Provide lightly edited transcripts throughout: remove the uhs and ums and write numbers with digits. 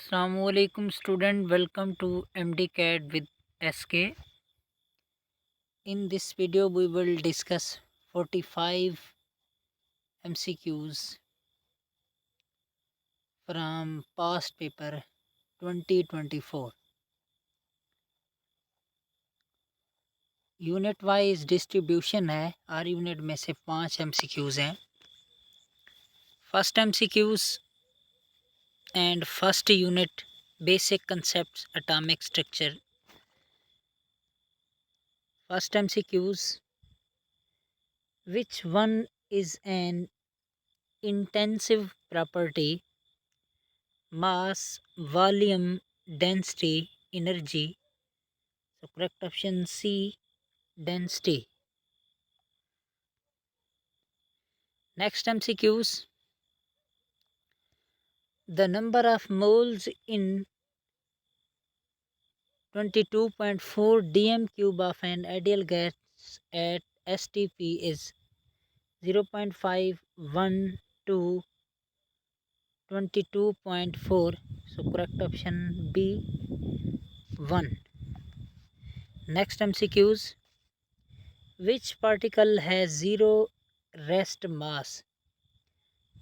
Assalamualaikum student, welcome to MD with SK. In this video we will discuss 45 MCQs from past paper 2024. Unit wise distribution है, हर unit में से 5 MCQs हैं. First MCQs and first unit basic concepts atomic structure. First MCQs, which one is an intensive property? Mass, volume, density, energy. So correct option C, density. Next MCQs. The number of moles in 22.4 dm cube of an ideal gas at STP is 0.512 22.4. So correct option B, 1. Next MCQs. Which particle has zero rest mass?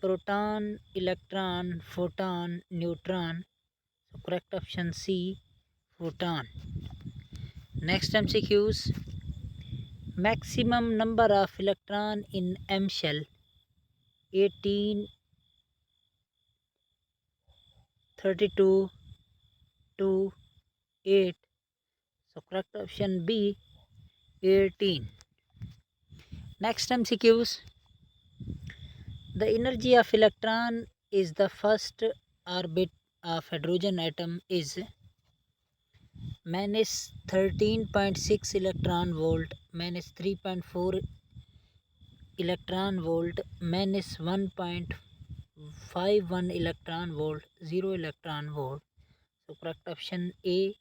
Proton, electron, photon, neutron. So correct option C, photon. Next MCQs. Maximum number of electron in M shell 18, 32, 2, 8. So correct option B, 18. Next MCQs. The energy of electron is the first orbit of hydrogen atom is minus 13.6 electron volt, minus 3.4 electron volt, minus 1.51 electron volt, 0 electron volt. So correct option A,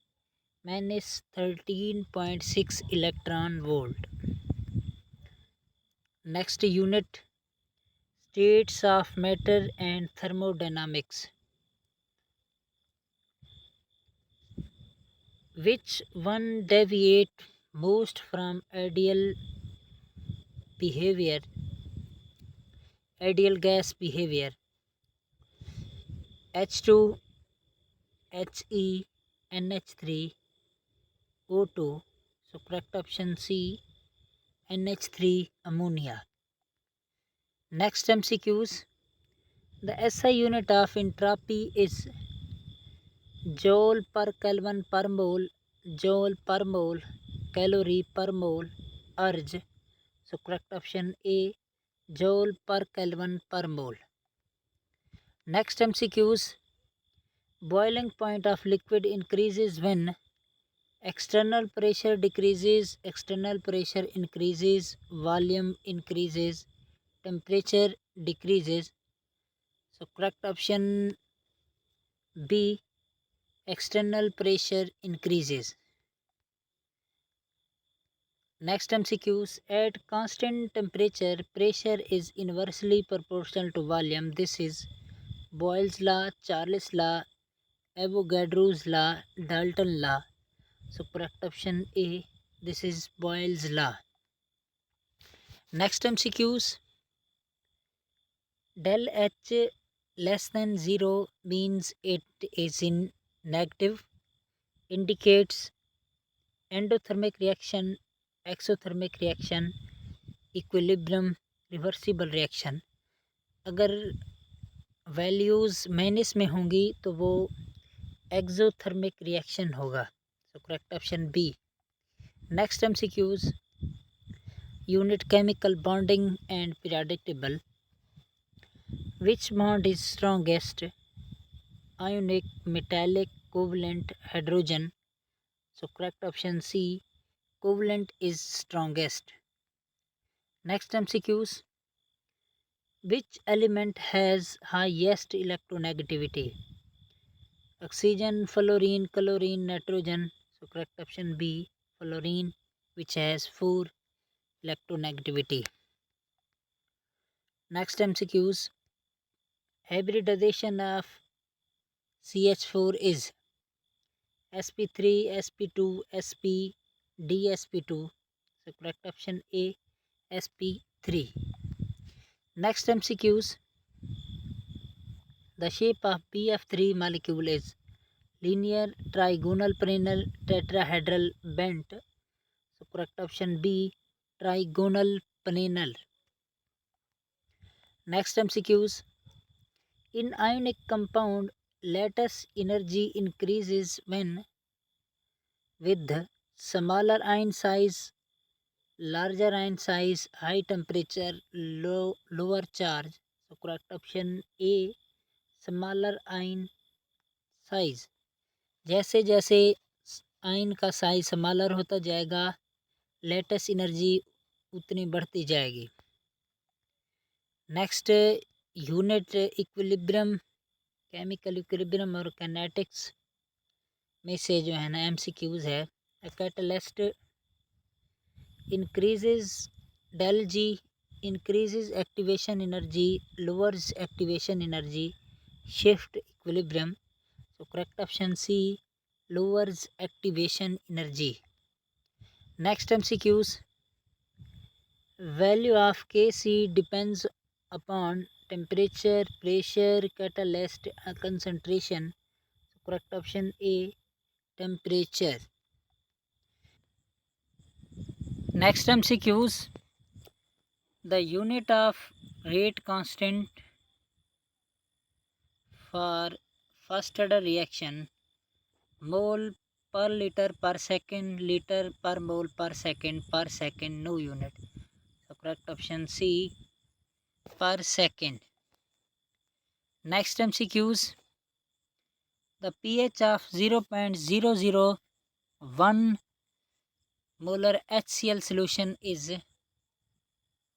minus 13.6 electron volt. Next unit, states of matter and thermodynamics. Which one deviate most from ideal gas behavior? H2, He, NH3, O2. So correct option C, NH3 ammonia. Next MCQs. The SI unit of entropy is joule per Kelvin per mole, joule per mole, calorie per mole, urge. So correct option A, joule per Kelvin per mole. Next MCQs. Boiling point of liquid increases when external pressure decreases, external pressure increases, volume increases, temperature decreases. So correct option B, external pressure increases. Next MCQs. At constant temperature, pressure is inversely proportional to volume. This is Boyle's law, Charles' law, Avogadro's law, Dalton law. So correct option A, this is Boyle's law. Next MCQs. Del H less than 0 means it is in negative, indicates endothermic reaction, exothermic reaction, equilibrium, reversible reaction. अगर values minus में होंगी तो वो exothermic reaction होगा. So correct option B. Next MCQs. Unit chemical bonding and periodic table. Which bond is strongest? Ionic, metallic, covalent, hydrogen. So correct option C, covalent is strongest. Next MCQs. Which element has highest electronegativity? Oxygen, fluorine, chlorine, nitrogen. So correct option B, fluorine, which has 4 electronegativity. Next MCQs. Hybridization of CH4 is sp3, sp2, sp, dsp2. So correct option A, sp3. Next MCQs. The shape of BF3 molecule is linear, trigonal, penal, tetrahedral, bent. So correct option B, trigonal penal. Next MCQs. In ionic compound, lattice energy increases when with smaller ion size, larger ion size, high temperature, lower charge. So correct option A, smaller ion size. जैसे जैसे ion का size smaller होता जाएगा, latest energy उतनी बढ़ती जाएगी। Next unit equilibrium, chemical equilibrium और kinetics में से जो है ना एमसीक्यूज है। Catalyst increases del G, increases activation energy, lowers activation energy, shift equilibrium. So correct option C, lowers activation energy. Next MCQs. Value of Kc depends upon temperature, pressure, catalyst concentration. So correct option A, temperature. Next MCQs. The unit of rate constant for first order reaction, mole per liter per second, liter per mole per second, no unit. So correct option C, per second. Next MCQs. The pH of 0.001 molar HCl solution is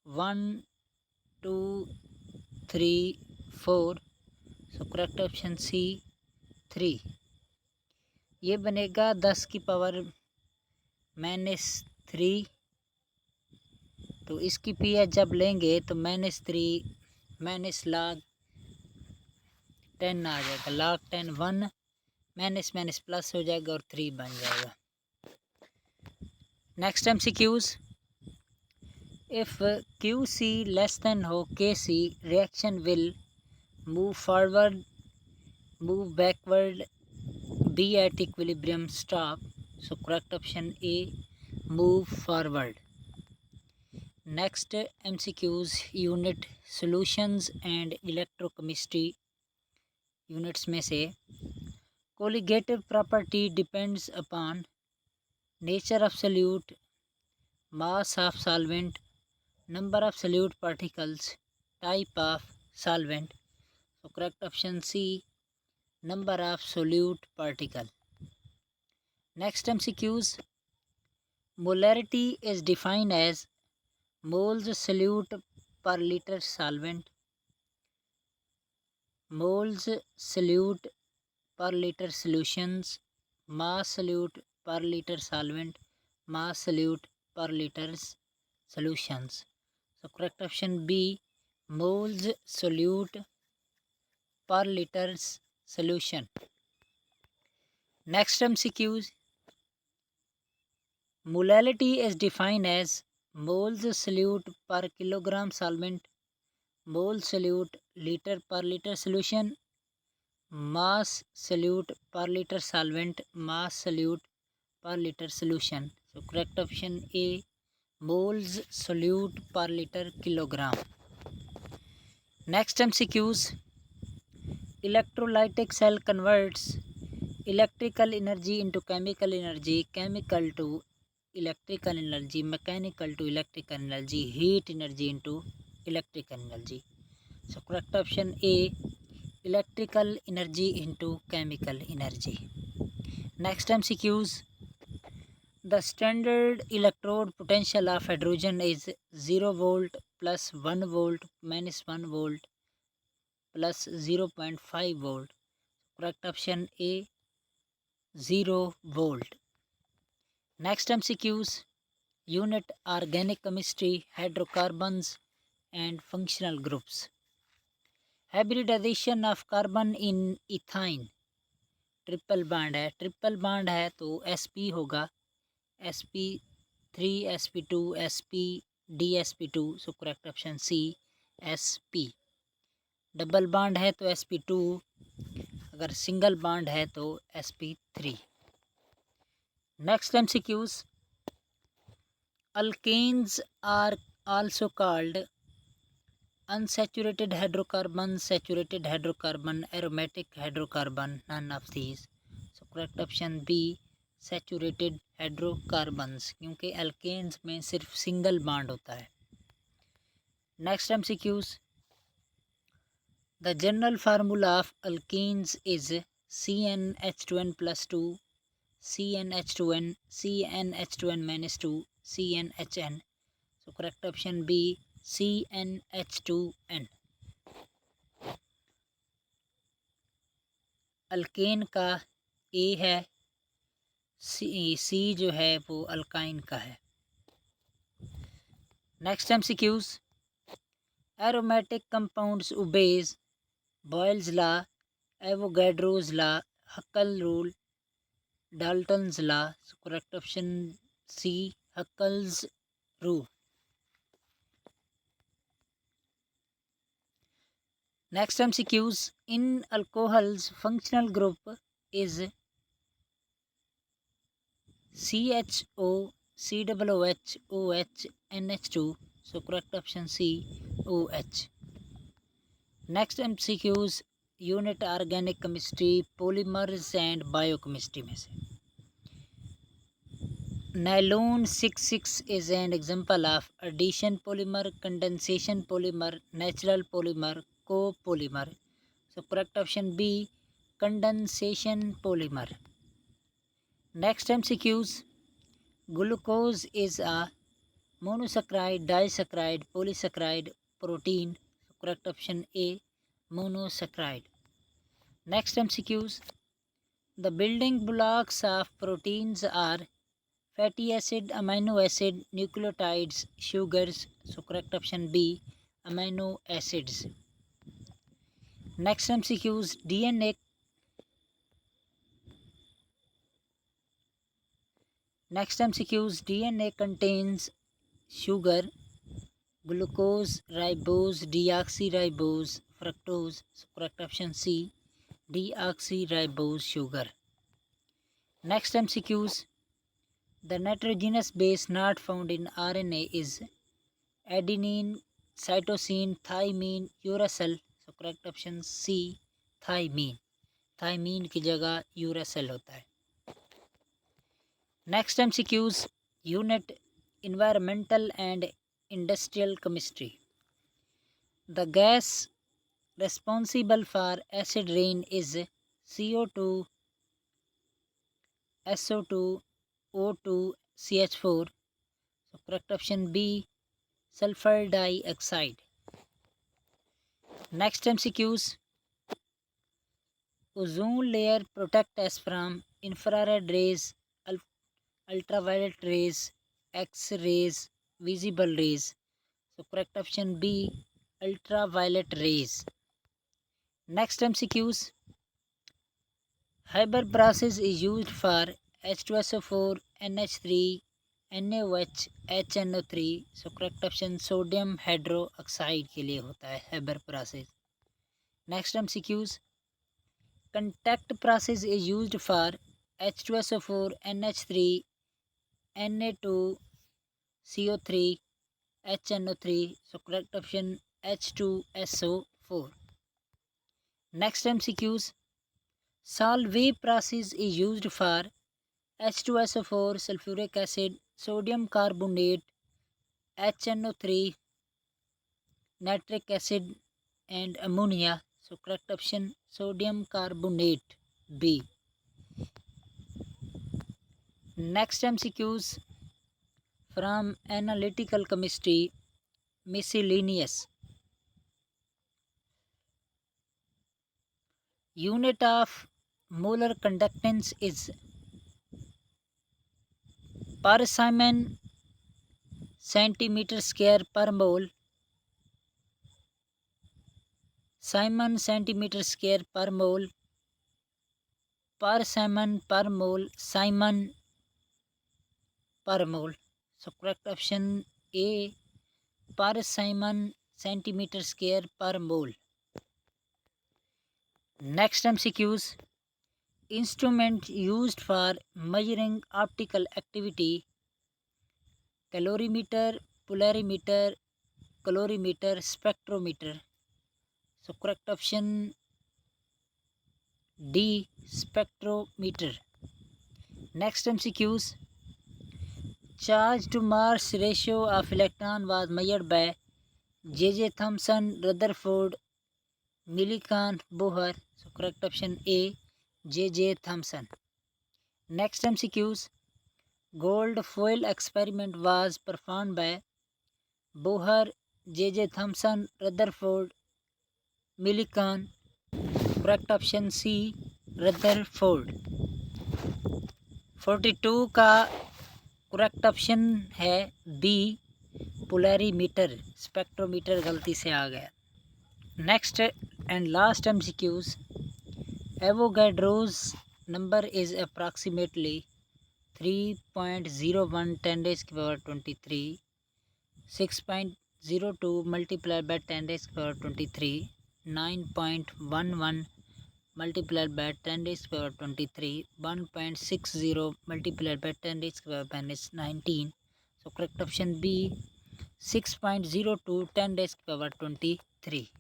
1, 2, 3, 4. So correct option C, 3. ये बनेगा 10 की power -3। तो इसकी pH जब लेंगे तो -3 -log 10 आ जाएगा, log 10 1 minus plus हो जाएगा और 3 बन जाएगा। Next MCQs. If QC less than हो KC, reaction will move forward, move backward, be at equilibrium, stop. So correct option A, move forward. Next MCQs unit solutions and electrochemistry units में से colligative property depends upon nature of solute, mass of solvent, number of solute particles, type of solvent. So correct option C, number of solute particle. Next MCQs. Molarity is defined as moles solute per liter solvent, moles solute per liter solutions, mass solute per liter solvent, mass solute per liter solutions. So correct option B, moles solute per liter solution. Next MCQs. Molality is defined as moles solute per kilogram solvent, mole solute liter per liter solution, mass solute per liter solvent, mass solute per liter solution. So correct option A, moles solute per liter kilogram. Next MCQs. Electrolytic cell converts electrical energy into chemical energy, chemical to electrical energy, mechanical to electrical energy, heat energy into electrical energy. So correct option A, electrical energy into chemical energy. Next MCQs. The standard electrode potential of hydrogen is 0 volt plus 1 volt minus 1 volt plus 0.5 volt. Correct option A, 0 volt. Next MCQs. Unit organic chemistry, hydrocarbons and functional groups. Hybridization of carbon in ethane. Triple bond है तो sp होगा sp3 sp2 sp dsp2, so correct option C sp। Double bond है तो sp2, अगर single bond है तो sp3। Next MCQs, alkanes are also called unsaturated hydrocarbon, saturated hydrocarbon, aromatic hydrocarbon, none of these, so correct option B saturated hydrocarbons, क्योंकि alkanes में सिर्फ single bond होता है। Next MCQs, the general formula of alkenes is CnH2n plus 2, CnH2n, CnH2n minus 2, CnHn, so correct option B CnH2n। Alkane का ए है, सी जो है वो अल्काइन का है। Next MCQs, aromatic compounds obeys Boyle's law, Avogadro's law, Huckel rule, Dalton's law, correct option C Huckel's rule. Next MCQs, in alcohols functional group is CHO COOH OH NH2, so correct option C OH। Next MCQs, unit organic chemistry, polymers and biochemistry में से nylon 66 is an example of addition polymer, condensation polymer, natural polymer, copolymer, so correct option B condensation polymer। Next MCQs, glucose is a monosaccharide, disaccharide, polysaccharide, protein, so correct option A monosaccharide। Next MCQs, the building blocks of proteins are fatty acid, amino acid, nucleotides, sugars, so correct option B amino acids। Next MCQs, DNA contains sugar, glucose, ribose, deoxyribose, fructose, so correct option C deoxyribose sugar। Next MCQs, the nitrogenous base not found in RNA is adenine, cytosine, thymine, uracil, so correct option C thymine। Thymine की जगह uracil होता है। Next MCQs, unit environmental and industrial chemistry, the gas responsible for acid rain is CO2, SO2, O2, CH4, so correct option B sulfur dioxide। Next MCQs, ozone layer protect us from infrared rays, ultraviolet rays, X-rays, visible rays, so correct option B ultraviolet rays। Next MCQs, Haber process is used for H2SO4, NH3, NaOH, HNO3, so correct option sodium hydroxide के लिए होता है Haber process। Next MCQs, contact process is used for H2SO4, NH3, Na2, CO3, HNO3, so correct option H2SO4। Next MCQs, Solvay process is used for H2SO4, sulfuric acid, sodium carbonate, HNO3, nitric acid and ammonia, so correct option sodium carbonate B। Next MCQs from analytical chemistry, miscellaneous, unit of molar conductance is per Simon centimeter square per mole, Simon centimeter square per mole, per Simon per mole, Simon per mole. So correct option A, per Simon centimeter square per mole. Next MCQs. Instrument used for measuring optical activity: calorimeter, polarimeter, colorimeter, spectrometer. So correct option D, spectrometer. Next MCQs. Charge to mass ratio of electron was measured by J.J. Thomson, Rutherford, Millikan, Bohr. So correct option A, J.J. Thomson. Next MCQs. Gold foil experiment was performed by Bohr, J.J. Thomson, Rutherford, Millikan. Correct option C, Rutherford. 42 का correct option है B, polarimeter. Spectrometer गलती से आ गया। Next and last MCQs. Avogadro's number is approximately 3.01 10 raised to power 23, 6.02 multiplied by 10 raised to power 23, 9.11 multiplied by 10 raised to power 23, 1.60 multiplied by 10 raised to power minus 19. So correct option B, 6.02 10 raised to power 23.